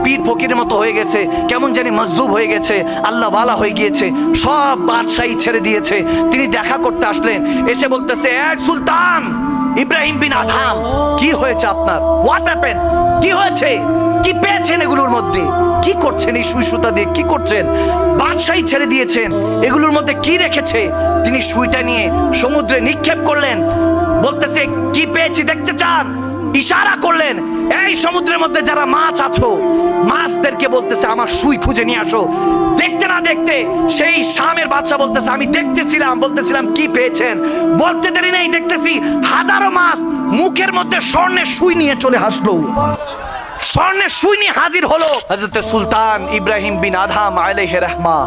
পীর ফকিরের মতো হয়ে গেছে, কেমন জানি মজজুব হয়ে গেছে, আল্লাহ ওয়ালা হয়ে গিয়েছে, সব বাদশাহী ছেড়ে দিয়েছে। তিনি দেখা করতে আসলেন, এসে বলতেছে, এ সুলতান ইব্রাহিম বিন আদহাম, কি হয়েছে আপনার? What happen? কি হয়েছে? কি পেয়েছেন এগুলোর মধ্যে? কি করছেন এই সুই সুতা দিয়ে? কি করছেন? বাদশাহী ছেড়ে দিয়েছেন, এগুলোর মধ্যে কি রেখেছে? তিনি সুইটা নিয়ে সমুদ্রে নিক্ষেপ করলেন, বলতেছে কি পেয়েছি দেখতে চান? ইশারা করলেন, এই সমুদ্রের মধ্যে যারা মাছ আছো, মাছদেরকে বলতেছে আমার সুই খুঁজে নিয়ে আসো। দেখতে না দেখতে সেই শামের বাদশা বলতেছে আমি বলতেছিলাম কি পেয়েছেন? বলতে দেরি নেই, দেখতেছি হাজারো মাছ মুখের মধ্যে স্বর্ণের সুই নিয়ে চলে আসলো। স্বর্ণের সুই নিয়ে হাজির হলো হযরত সুলতান ইব্রাহিম বিন আদহাম আলাইহির রাহমা।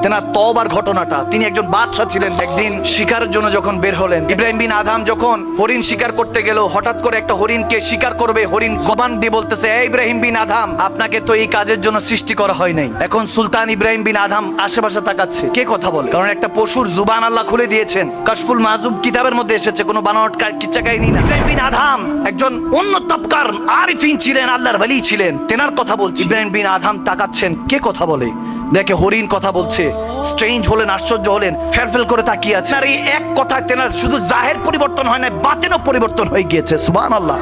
তেনার তওবার ঘটনাটা, তিনি একজন বাদশা ছিলেন। একদিন শিকারের জন্য যখন বের হলেন, ইব্রাহিম বিন আদহাম যখন হরিণ শিকার করতে গেল, হঠাৎ করে একটা হরিণকে শিকার করবে, হরিণ জবান দিয়ে বলতেছে, এই ইব্রাহিম বিন আদহাম, আপনাকে তো এই কাজের জন্য সৃষ্টি করা হয় নাই। এখন সুলতান ইব্রাহিম বিন আদহাম আশেপাশে তাকাচ্ছে, কে কথা বলে, কারণ একটা পশুর জুবান আল্লাহ খুলে দিয়েছেন। কাশফুল মাহজুব কিতাবের মধ্যে এসেছে, কোনো বানোয়াট কিচ্ছা কাহিনী না। ইব্রাহিম বিন আদহাম একজন অন্য তবকার আরিফিন ছিলেন, আল্লাহর ওয়ালি ছিলেন, তেনার কথা বলছি। ইব্রাহিম বিন আদহাম তাকাচ্ছেন, কে কথা বলে, দেখে হরিণ কথা বলছে। স্ট্রেঞ্জ হলেন, আশ্চর্য হলেন, ফেরফেল করে তাকিয়ে আছে। আর এই এক কথায় তেনার শুধু জাহের পরিবর্তন হয় না, বাতেনও পরিবর্তন হয়ে গিয়েছে। সুবহানাল্লাহ।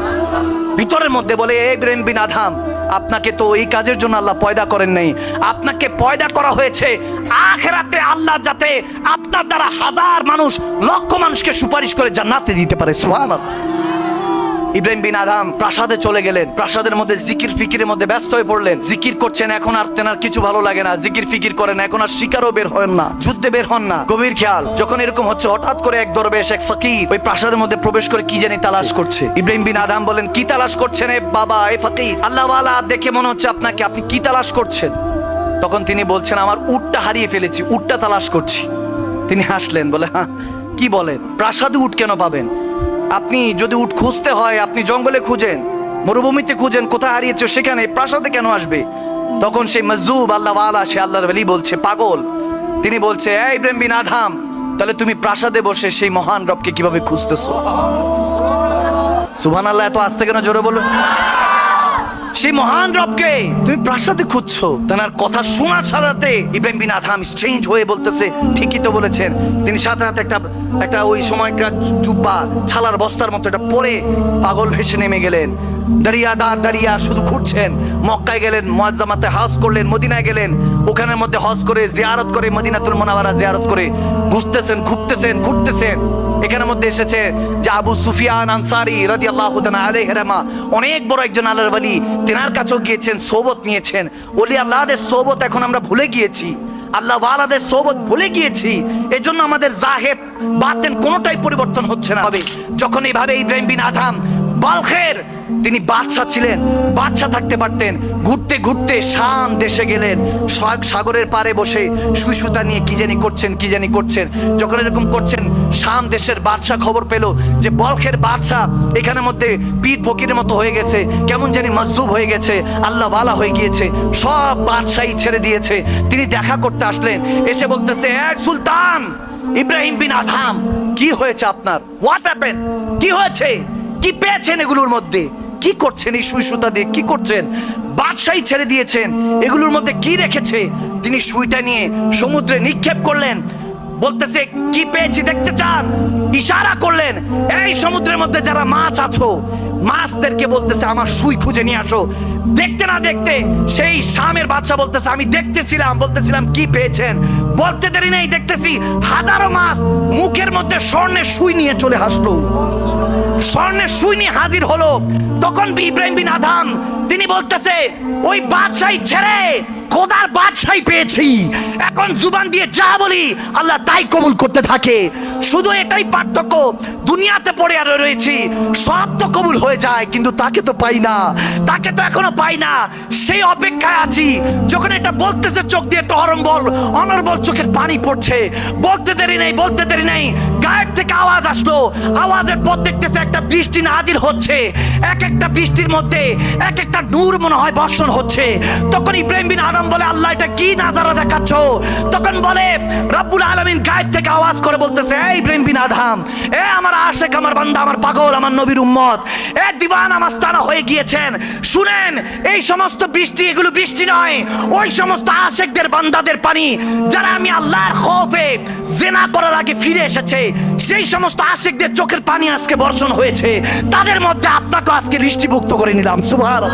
ভিতরের মধ্যে বলে, ইব্রাহিম বিন আদহাম, আপনাকে তো এই কাজের জন্য আল্লাহ পয়দা করেন নাই, আপনাকে পয়দা করা হয়েছে আখিরাতে আল্লাহ যাতে আপনার দ্বারা হাজার মানুষ, লক্ষ মানুষকে সুপারিশ করে জান্নাতে দিতে পারে। সুবহানাল্লাহ। ইব্রাহিম বিন আদহাম প্রাসাদে চলে গেলেন, প্রাসাদের মধ্যে জিকির ফিকিরের মধ্যে ব্যস্ত হয়ে পড়লেন। জিকির করছেন, এখন আর তেনার কিছু ভালো লাগে না, জিকির ফিকির করেন, এখন আর শিকারও বের হন না, যুদ্ধে বের হন না। গভীর খেয়াল, যখন এরকম হচ্ছে, হঠাৎ করে এক দরবেশ, এক ফকির ওই প্রাসাদের মধ্যে প্রবেশ করে কি জানি তালাশ করছে। ইব্রাহিম বিন আদহাম বলেন, কি তালাশ করছেন এ বাবা, এ ফকির? আল্লাহ ওয়ালা দেখে মনে হচ্ছে আপনাকে, আপনি কি তালাশ করছেন? তখন তিনি বলছেন, আমার উটটা হারিয়ে ফেলেছি, উটটা তালাশ করছি। তিনি হাসলেন, বলে, হ্যাঁ কি বলেন, প্রাসাদে উট কেন পাবেন? আপনি যদি উট খুঁজতে হয় আপনি জঙ্গলে খুঁজেন, মরুভূমিতে খুঁজেন, কোথায় হারিয়েছে সেখানে, প্রাসাদে কেন আসবে? তখন সেই মজজুব আল্লাহ ওয়ালা, সে আল্লাহর ওয়ালি বলছে, পাগল। তিনি বলছে, এই ইব্রাহিম বিন আদহাম, তাহলে তুমি প্রাসাদে বসে সেই মহান রবকে কিভাবে খুঁজতেছো? সুবহানাল্লাহ। এত আস্তে কেন, জোরে বলো। সেই মহান রবকে তুমি প্রাসাদে খুঁজছো। তার কথা শোনার সাথে ইব্রাহিম বিন আদহাম চেঞ্জ হয়ে বলতেছে, ঠিকই তো বলেছেন। তিনি সাথে সাথে একটা ওই সময়কার জুব্বা, ছালার বস্তার মতো এটা পরে পাগল ভেসে নেমে গেলেন। দাঁড়িয়া শুধু ঘুরছেন। মক্কায় গেলেন, মুআজ্জামাতে হজ করলেন, মদিনায় গেলেন, ওখানের মধ্যে হজ করে জিয়ারত করে, মদিনাতুল মুনাওয়ারা জিয়ারত করে ঘুরতেছেন। এখানের মধ্যে এসেছে যে আবু সুফিয়ান আনসারী রাদিয়াল্লাহু তাআলা আলাইহি রাহমা, অনেক বড় একজন আল্লাহর ওয়ালি, তেনার কাছেও গিয়েছেন, সোহবত নিয়েছেন। ওলি আল্লাহদের সোহবত এখন আমরা ভুলে গিয়েছি, আল্লাহ ওয়ালাদের সোহবত ভুলে গিয়েছি। এজন্য আমাদের জাহের বাতেন কোনোটাই পরিবর্তন হচ্ছে না। যখন এইভাবে ইব্রাহিম বিন আদহাম বালখের, তিনি বাদশা ছিলেন, বাদশা থাকতে পারতেন, ঘুরতে ঘুরতে শাম দেশে গেলেন। সাগরের পারে বসে সুই সুতা নিয়ে কি জানি করছেন। যখন এরকম করছেন, শাম দেশের বাদশা খবর পেল যে বলখের বাদশা এখানের মধ্যে পীর ফকিরের মতো হয়ে গেছে, কেমন জানি মজজুব হয়ে গেছে, আল্লাহ ওয়ালা হয়ে গিয়েছে, সব বাদশাহী ছেড়ে দিয়েছে। তিনি দেখা করতে আসলেন, এসে বলতেছে, এ সুলতান ইব্রাহিম বিন আদহাম, কি হয়েছে আপনার? What happen? কি হয়েছে? কি পেয়েছেন এগুলোর মধ্যে? কি করছেন এই সুই সুতা দিয়ে? কি করছেন? বাদশাহী ছেড়ে দিয়েছেন, এগুলোর মধ্যে কি রেখেছে? তিনি সুইটা নিয়ে সমুদ্রে নিক্ষেপ করলেন, বলতেছে কি পেয়েছি দেখতে চান? ইশারা করলেন, এই সমুদ্রের মধ্যে যারা মাছ আছো, মাছদেরকে বলতেছে আমার সুই খুঁজে নিয়ে আসো। দেখতে না দেখতে সেই শামের বাদশা বলতেছে আমি বলতেছিলাম কি পেয়েছেন? বলতে দেরি নেই, দেখতেছি হাজারো মাছ মুখের মধ্যে স্বর্ণের সুই নিয়ে চলে আসলো। স্বর্ণের সুই নিয়ে হাজির হলো। তখন ইব্রাহিম বিন আদহাম তিনি বলতেছে, ওই বাদশাহী ছেড়ে খোদার বাদশাহী পেয়েছি, এখন জুবান দিয়ে যা বলি আল্লাহ তাই কবুল করতে থাকে। শুধু এটাই পার্থক্য, দুনিয়াতে পড়ে আর রয়েছি, সব তো কবুল হয়ে যায়, কিন্তু তাকে তো পাই না, তাকে তো এখনো পাই না। সেই অপেক্ষায় আছি। যখন এটা বলতেছে, চোখ দিয়ে একটা অনর্বল চোখের পানি পড়ছে। বলতে দেরি নেই, গায়েব থেকে আওয়াজ আসলো। আওয়াজের পর দেখতেছে একটা বৃষ্টি নাজিল হচ্ছে, এক একটা বৃষ্টির মধ্যে এক একটা নূর মনে হয় বর্ষণ হচ্ছে। তখন ইব্রাহিম বিন আদম বলে, আল্লাহ এটা কি নাজারা দেখাচ্ছ? তখন বলে রব্বুল আলামিন গায়েব থেকে আওয়াজ করে বলতেছে, এই ইব্রাহিম বিন আদম, এ আমার আশেক, আমার বান্দা, আমার পাগল, আমার নবীর উম্মত, এ দিওয়ানা মাস্তানা হয়ে গিয়েছেন, শুনেন, এই সমস্ত বৃষ্টি, এগুলো বৃষ্টি নয়, ওই সমস্ত আশেকদের বান্দাদের পানি যারা আমি আল্লাহর খৌফে জিনা করার আগে ফিরে এসেছে, সেই সমস্ত আশেকদের চোখের পানি আজকে বর্ষণ হয়েছে, তাদের মধ্যে আপনাকে আজকে লিস্টিভুক্ত করে নিলাম। সুবহানাল্লাহ।